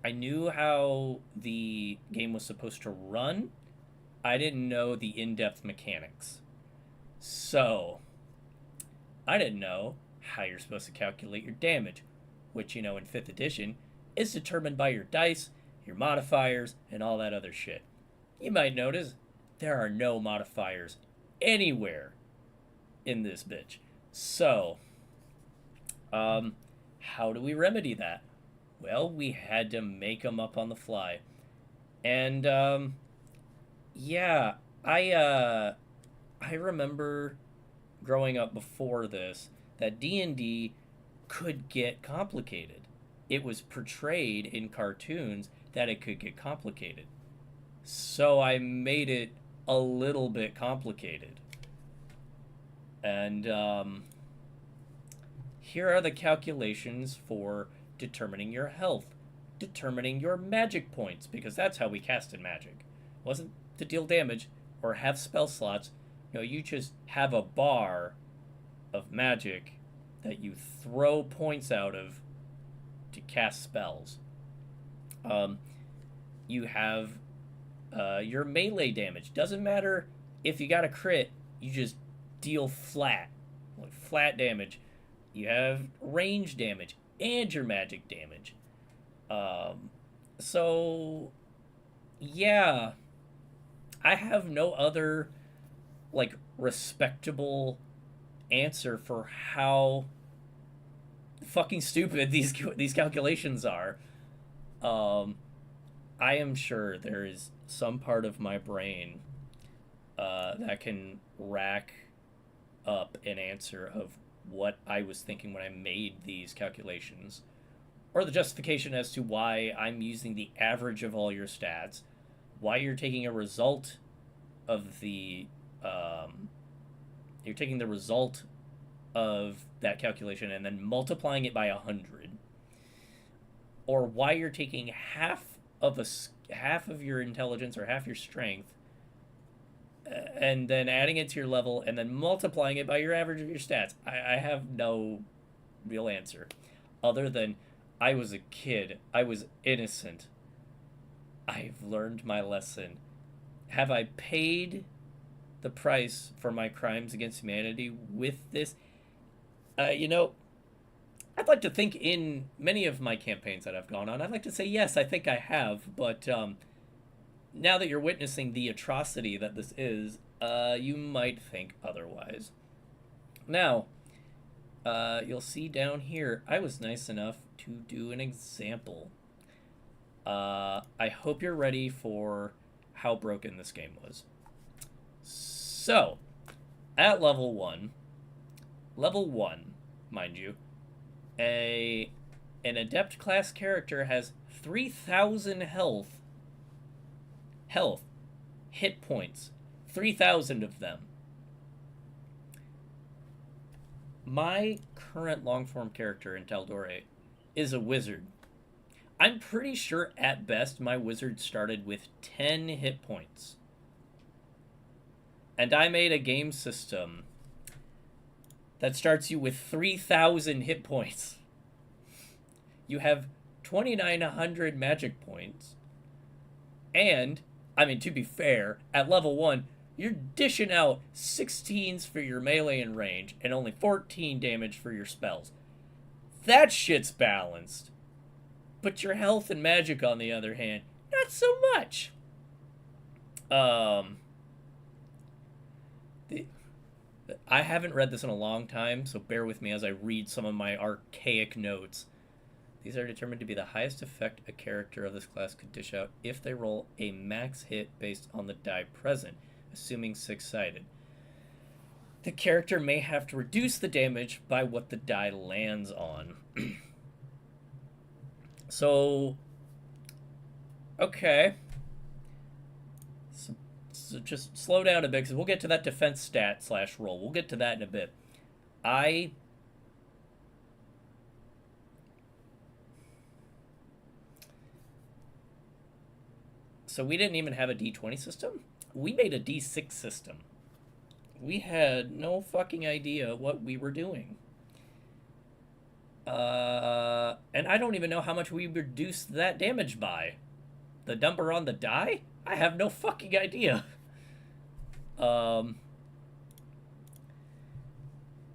I knew how the game was supposed to run. I didn't know the in-depth mechanics. So, I didn't know how you're supposed to calculate your damage, which, in 5th edition, is determined by your dice, your modifiers, and all that other shit. You might notice there are no modifiers anywhere in this bitch. So, how do we remedy that? Well, we had to make them up on the fly. And, yeah, I remember growing up before this that D&D could get complicated. It was portrayed in cartoons that it could get complicated. So I made it a little bit complicated. And here are the calculations for determining your health, determining your magic points, because that's how we casted magic. It wasn't to deal damage or have spell slots. You just have a bar of magic that you throw points out of to cast spells. You have your melee damage. Doesn't matter if you got a crit, you just deal flat damage. You have range damage and your magic damage. So, yeah, I have no other respectable answer for how fucking stupid these calculations are. I am sure there is some part of my brain that can rack up an answer of what I was thinking when I made these calculations, or the justification as to why I'm using the average of all your stats, why you're taking a result of the you're taking the result of that calculation and then multiplying it by 100, or why you're taking half of your intelligence or half your strength and then adding it to your level and then multiplying it by your average of your stats. I have no real answer other than I was a kid. I was innocent. I've learned my lesson. Have I paid the price for my crimes against humanity with this? I'd like to think in many of my campaigns that I've gone on, I'd like to say yes, I think I have, but now that you're witnessing the atrocity that this is, you might think otherwise. Now, you'll see down here, I was nice enough to do an example. I hope you're ready for how broken this game was. So, at level 1, mind you, an adept class character has 3,000 hit points, 3,000 of them. My current long-form character in Tal'Dorei is a wizard. I'm pretty sure at best my wizard started with 10 hit points. And I made a game system that starts you with 3,000 hit points. You have 2,900 magic points. And, to be fair, at level 1, you're dishing out 16s for your melee and range and only 14 damage for your spells. That shit's balanced. But your health and magic, on the other hand, not so much. I haven't read this in a long time, so bear with me as I read some of my archaic notes. These are determined to be the highest effect a character of this class could dish out if they roll a max hit based on the die present, assuming 6-sided. The character may have to reduce the damage by what the die lands on. So, okay. So just slow down a bit, because we'll get to that defense stat / roll. We'll get to that in a bit. So we didn't even have a D20 system? We made a D6 system. We had no fucking idea what we were doing. And I don't even know how much we reduced that damage by. The number on the die? I have no fucking idea.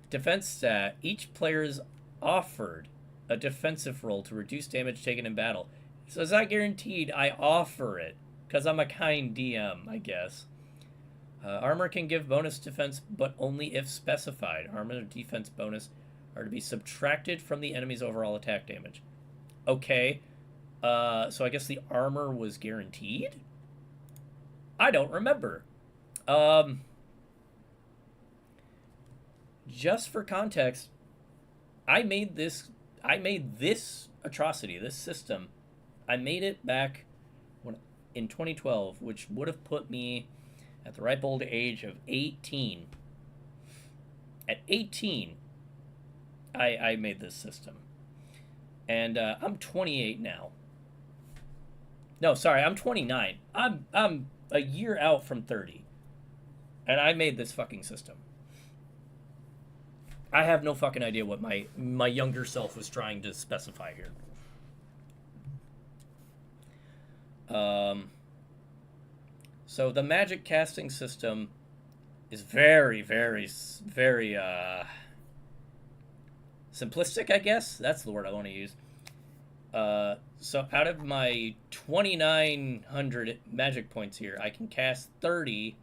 Defense stat. Each player is offered a defensive roll to reduce damage taken in battle. So it's not guaranteed. I offer it because I'm a kind DM, I guess. Armor can give bonus defense, but only if specified. Armor and defense bonus are to be subtracted from the enemy's overall attack damage. Okay. So I guess the armor was guaranteed? I don't remember. Just for context, I made this atrocity, this system. I made it back in 2012, which would have put me at the ripe old age of 18. At 18, I made this system. And I'm 28 now. No, sorry, I'm 29. I'm a year out from 30. And I made this fucking system. I have no fucking idea what my younger self was trying to specify here. So the magic casting system is very, very, very simplistic, I guess. That's the word I want to use. So out of my 2,900 magic points here, I can cast 30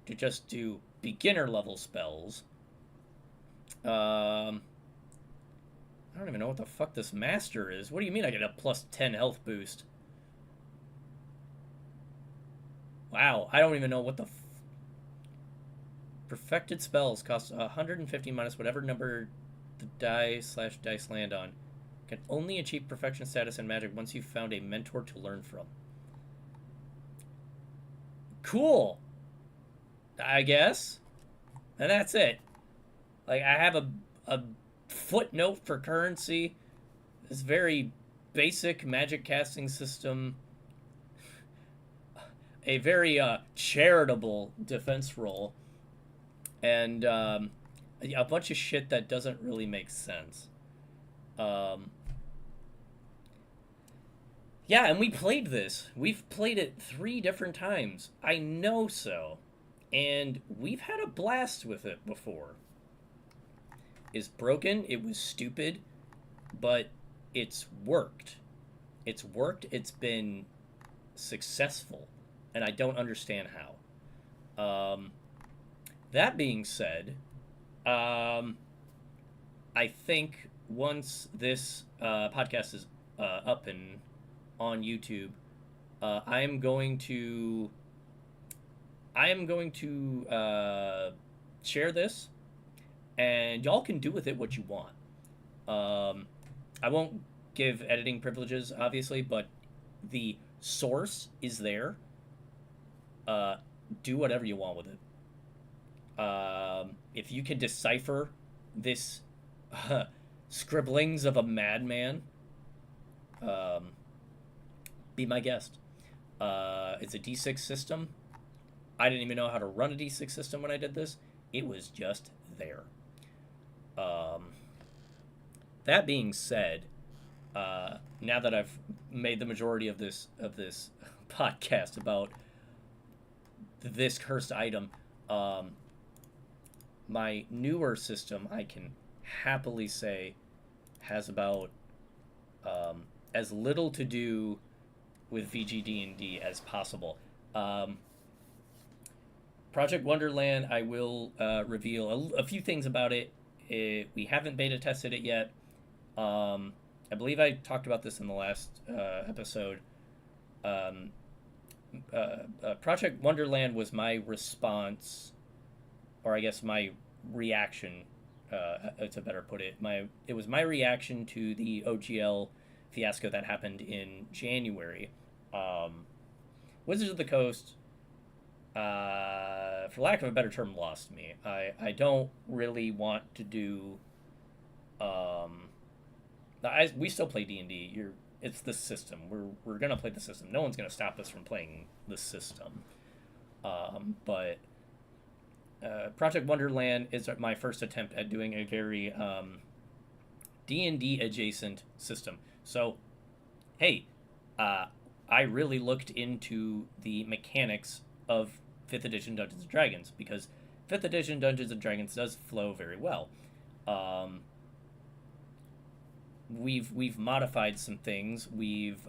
to just do beginner level spells. I don't even know what the fuck this master is. What do you mean I get a plus 10 health boost? Wow, I don't even know what the... Perfected spells cost 150 minus whatever number the die/dice land on. Can only achieve perfection status in magic once you've found a mentor to learn from. Cool. I guess. And that's it. Like, I have a footnote for currency. This very basic magic casting system. A very charitable defense roll. And a bunch of shit that doesn't really make sense. Yeah, and we played this. We've played it 3 different times. I know so. And we've had a blast with it before. It's broken. It was stupid. But it's worked. It's worked. It's been successful. And I don't understand how. That being said, I think once this podcast is up and on YouTube, I am going to share this, and y'all can do with it what you want. I won't give editing privileges, obviously, but the source is there. Do whatever you want with it. If you can decipher this scribblings of a madman, be my guest. It's a D6 system. I didn't even know how to run a D6 system when I did this. It was just there. That being said, now that I've made the majority of this podcast about this cursed item, my newer system, I can happily say, has about as little to do with VGD&D as possible. Project Wonderland, I will reveal a few things about it. We haven't beta tested it yet. I believe I talked about this in the last episode. Project Wonderland was my response, or I guess my reaction, to better put it. It was my reaction to the OGL fiasco that happened in January. Wizards of the Coast, for lack of a better term, lost me. I don't really want to do... we still play D&D. It's the system. We're going to play the system. No one's going to stop us from playing the system. But Project Wonderland is my first attempt at doing a very D&D adjacent system. So, hey, I really looked into the mechanics of 5th edition Dungeons & Dragons, because 5th edition Dungeons & Dragons does flow very well. we've modified some things. We've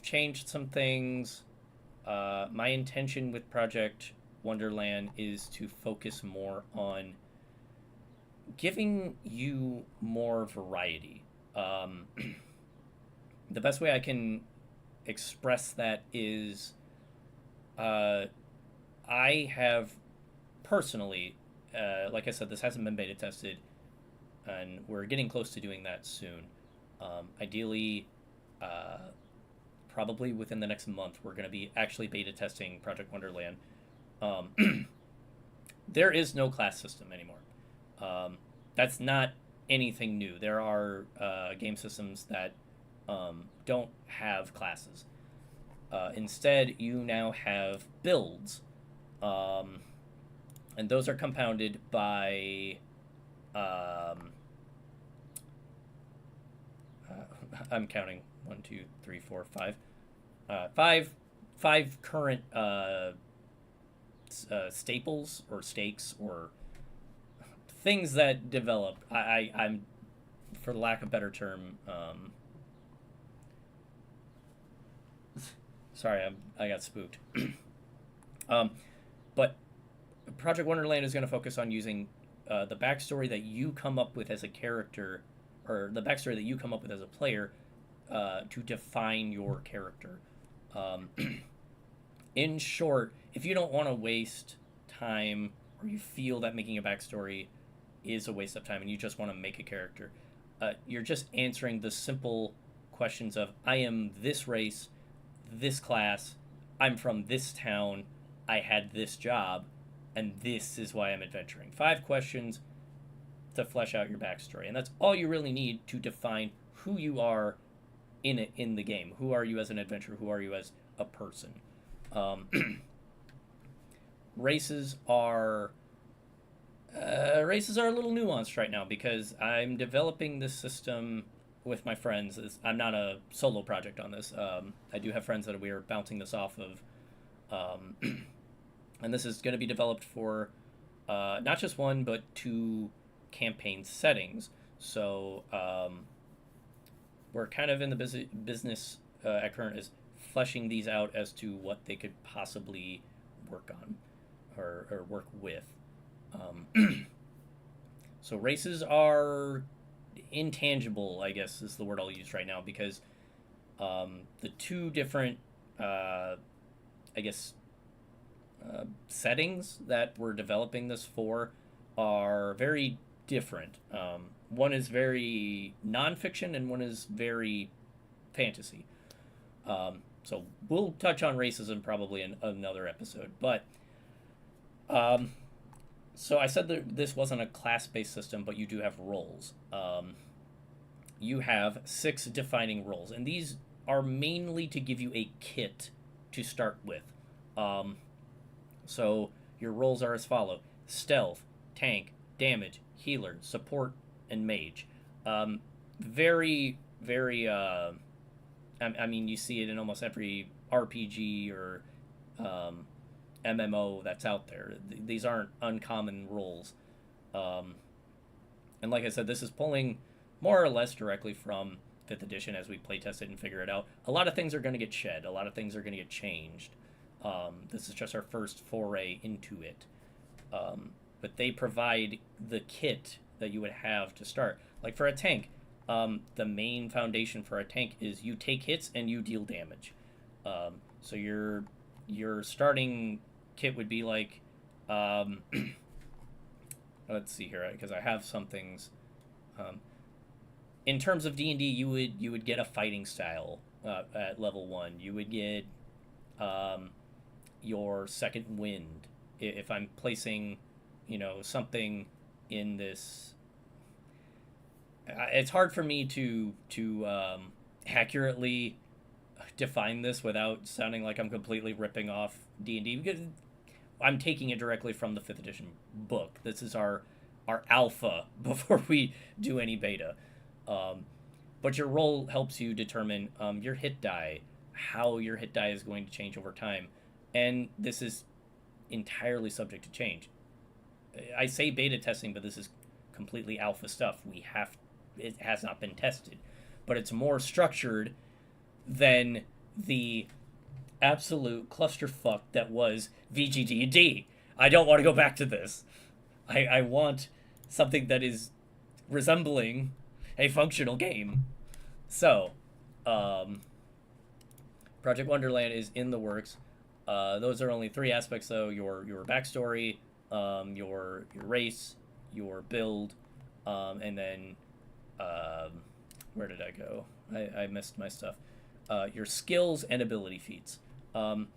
changed some things. My intention with Project Wonderland is to focus more on giving you more variety. The best way I can express that is I have personally, like I said, this hasn't been beta tested, and we're getting close to doing that soon. Ideally, probably within the next month, we're going to be actually beta testing Project Wonderland. There is no class system anymore. That's not anything new. There are game systems that don't have classes. Instead, you now have builds, and those are compounded by I'm counting 1, 2, 3, 4, 5. Five current staples or stakes or things that develop. I'm, for lack of a better term, sorry, I got spooked. But Project Wonderland is going to focus on using the backstory that you come up with as a character, or the backstory that you come up with as a player, to define your character. In short, if you don't want to waste time, or you feel that making a backstory is a waste of time, and you just want to make a character, you're just answering the simple questions of, I am this race, this class, I'm from this town, I had this job, and this is why I'm adventuring. 5 questions to flesh out your backstory, and that's all you really need to define who you are in the game. Who are you as an adventurer? Who are you as a person? Races are a little nuanced right now because I'm developing this system with my friends. I'm not a solo project on this. I do have friends that we are bouncing this off of, and this is going to be developed for not just 1 but 2 campaign settings. So we're kind of in the business at current is fleshing these out as to what they could possibly work on or work with. So races are intangible, I guess is the word I'll use right now, because the 2 different, I guess, settings that we're developing this for are very different. One is very nonfiction and one is very fantasy. So we'll touch on racism probably in another episode. But so I said that this wasn't a class-based system, but you do have roles. You have 6 defining roles, and these are mainly to give you a kit to start with. So your roles are as follow: stealth, tank, damage, healer, support, and mage. Very, very... I mean, you see it in almost every RPG or MMO that's out there. These aren't uncommon roles. And like I said, this is pulling more or less directly from 5th edition as we playtest it and figure it out. A lot of things are going to get shed. A lot of things are going to get changed. This is just our first foray into it. But they provide the kit that you would have to start. Like for a tank, the main foundation for a tank is you take hits and you deal damage. So your starting kit would be like, let's see here, because I have some things. In terms of D&D, you would get a fighting style at level 1. You would get your second wind. If I'm placing, something in this, it's hard for me to accurately define this without sounding like I'm completely ripping off D&D, because I'm taking it directly from the 5th edition book. This is our alpha before we do any beta. But your role helps you determine your hit die, how your hit die is going to change over time. And this is entirely subject to change. I say beta testing, but this is completely alpha stuff. It has not been tested, but it's more structured than the absolute clusterfuck that was VGD&D. I don't want to go back to this. I want something that is resembling a functional game. So, Project Wonderland is in the works. Those are only 3 aspects, though: your backstory, your race, your build, and then where did I go? I missed my stuff. Your skills and ability feats. I'm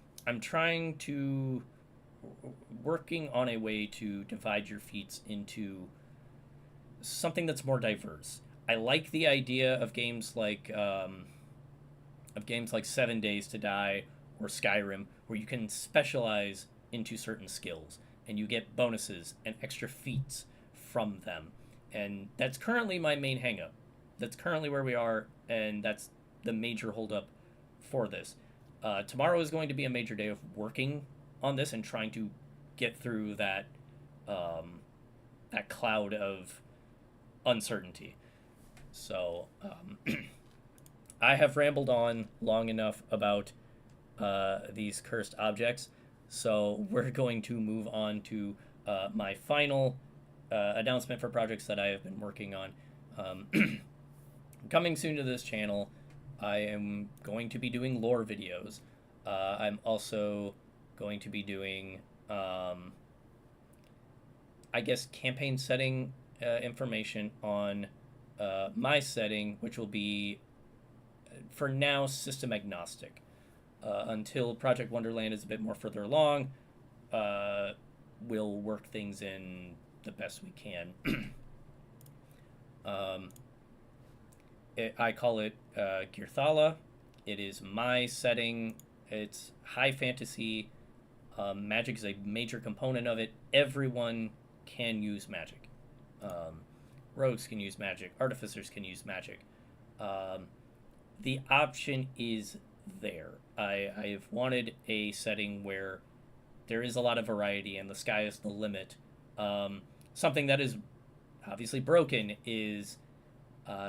working on a way to divide your feats into something that's more diverse. I like the idea of games like 7 Days to Die or Skyrim, where you can specialize into certain skills and you get bonuses and extra feats from them. And that's currently my main hangup. That's currently where we are, and that's the major holdup for this. Tomorrow is going to be a major day of working on this and trying to get through that cloud of uncertainty. So I have rambled on long enough about these cursed objects, so we're going to move on to my final announcement for projects that I have been working on. Coming soon to this channel, I am going to be doing lore videos. I'm also going to be doing, campaign setting information on my setting, which will be, for now, system agnostic. Until Project Wonderland is a bit more further along, we'll work things in the best we can. I call it Girthala. It is my setting. It's high fantasy. Magic is a major component of it. Everyone can use magic. Rogues can use magic. Artificers can use magic. The option is there. I've wanted a setting where there is a lot of variety and the sky is the limit. Something that is obviously broken is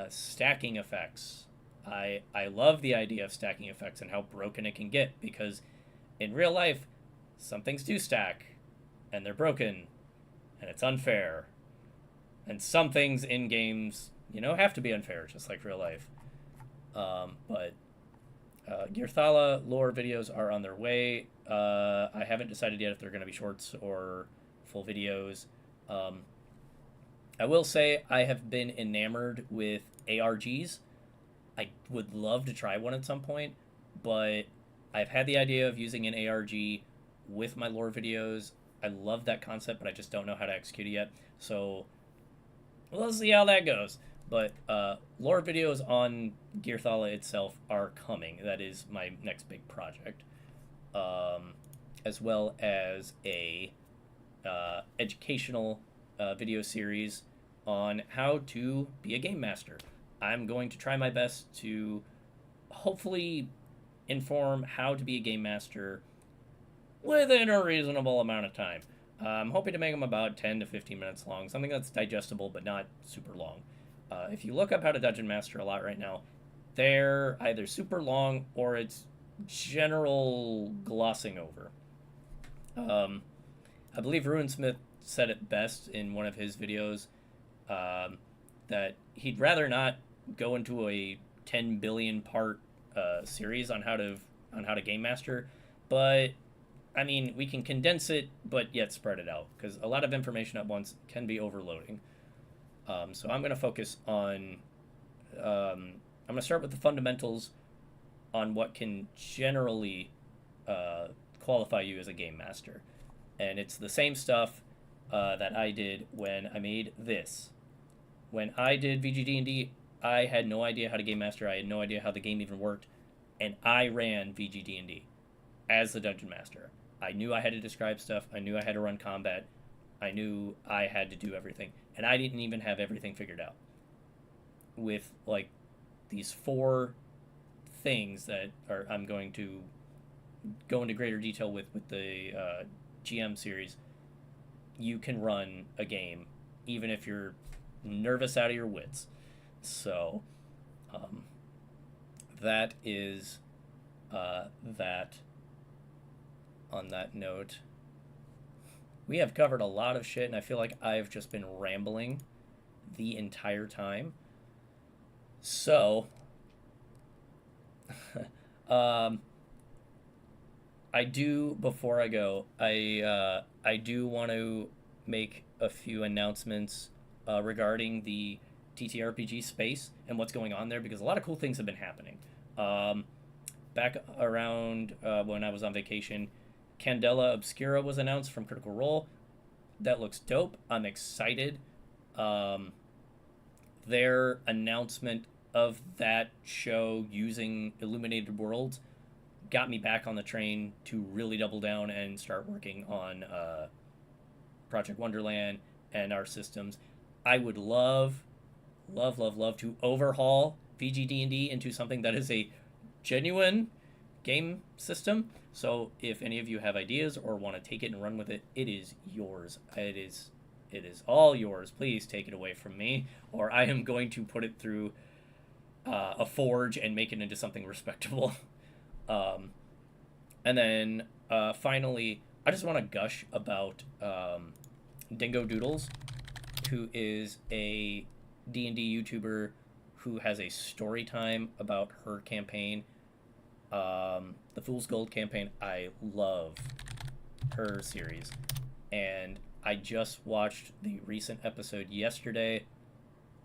stacking effects. I love the idea of stacking effects and how broken it can get, because in real life, some things do stack and they're broken and it's unfair. And some things in games, have to be unfair, just like real life. But Girthala lore videos are on their way. I haven't decided yet if they're going to be shorts or full videos. I will say I have been enamored with ARGs. I would love to try one at some point, but I've had the idea of using an ARG with my lore videos. I love that concept, but I just don't know how to execute it yet. So we'll see how that goes. But lore videos on Girthala itself are coming. That is my next big project. As well as a educational video series on how to be a game master. I'm going to try my best to hopefully inform how to be a game master within a reasonable amount of time. I'm hoping to make them about 10 to 15 minutes long, something that's digestible but not super long. If you look up how to dungeon master a lot right now, they're either super long or it's general glossing over. I believe Ruinsmith said it best in one of his videos, that he'd rather not go into a 10 billion part series on how to game master, but I mean, we can condense it but yet spread it out, because a lot of information at once can be overloading. So I'm going to focus on I'm going to start with the fundamentals on what can generally qualify you as a game master, and it's the same stuff that I did when I made this. When I did VGD&D, I had no idea how to game master. I had no idea how the game even worked, and I ran VGD&D as the dungeon master. I knew I had to describe stuff. I knew I had to run combat. I knew I had to do everything, and I didn't even have everything figured out. With like these 4 things that I'm going to go into greater detail with the GM series, you can run a game even if you're nervous out of your wits. So that is that. On that note, we have covered a lot of shit, and I feel like I've just been rambling the entire time. So, I do, before I go, I do want to make a few announcements regarding the TTRPG space and what's going on there, because a lot of cool things have been happening. Back around when I was on vacation, Candela Obscura was announced from Critical Role. That looks dope. I'm excited. Their announcement of that show using Illuminated Worlds got me back on the train to really double down and start working on Project Wonderland and our systems. I would love to overhaul VGD&D into something that is a genuine game system. So if any of you have ideas or want to take it and run with it, it is yours. It is all yours. Please take it away from me, or I am going to put it through a forge and make it into something respectable. And then finally, I just want to gush about Dingo Doodles, who is a D&D YouTuber who has a story time about her campaign. The Fool's Gold campaign. I love her series, and I just watched the recent episode yesterday.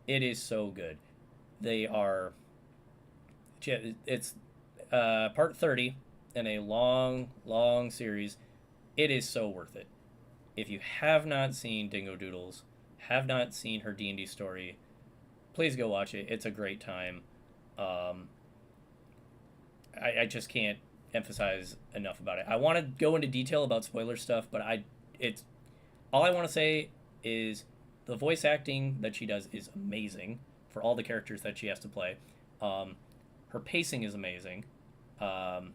It is so good. It's part 30 in a long series. It is so worth it. If you have not seen Dingo Doodles, have not seen her D&D story, please go watch it. It's a great time. I just can't emphasize enough about it. I want to go into detail about spoiler stuff, but all I want to say is the voice acting that she does is amazing for all the characters that she has to play. Her pacing is amazing. The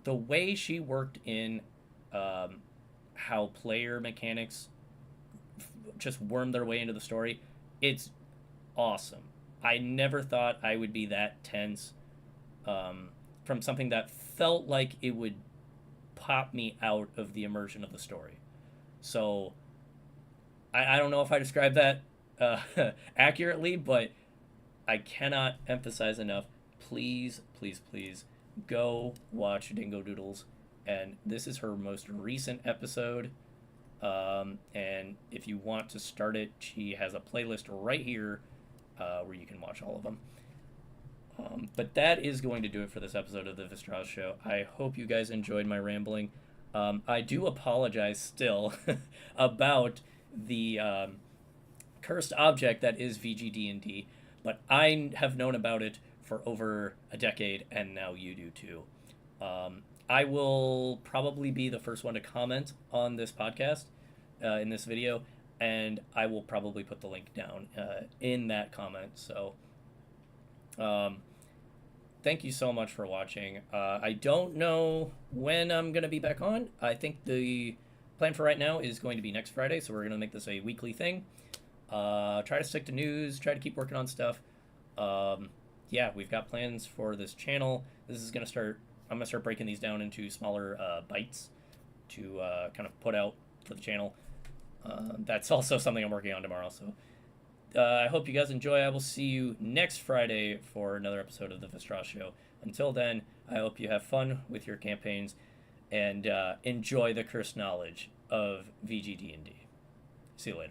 way she worked in how player mechanics just worm their way into the story, it's awesome. I never thought I would be that tense from something that felt like it would pop me out of the immersion of the story. So I don't know if I described that accurately, but I cannot emphasize enough. Please go watch Dingo Doodles. And this is her most recent episode. And if you want to start it, she has a playlist right here where you can watch all of them. But that is going to do it for this episode of the Vistraz Show. I hope you guys enjoyed my rambling. I do apologize still about the cursed object that is VGD&D, but I have known about it for over a decade, and now you do too. I will probably be the first one to comment on this podcast, in this video, and I will probably put the link down in that comment. So thank you so much for watching. I don't know when I'm going to be back on. I think the plan for right now is going to be next Friday, so we're going to make this a weekly thing. Try to stick to news, try to keep working on stuff. Yeah, we've got plans for this channel. I'm going to start breaking these down into smaller bites to kind of put out for the channel. That's also something I'm working on tomorrow, so I hope you guys enjoy. I will see you next Friday for another episode of the Vistraz Show. Until then, I hope you have fun with your campaigns and enjoy the cursed knowledge of VGD&D. See you later.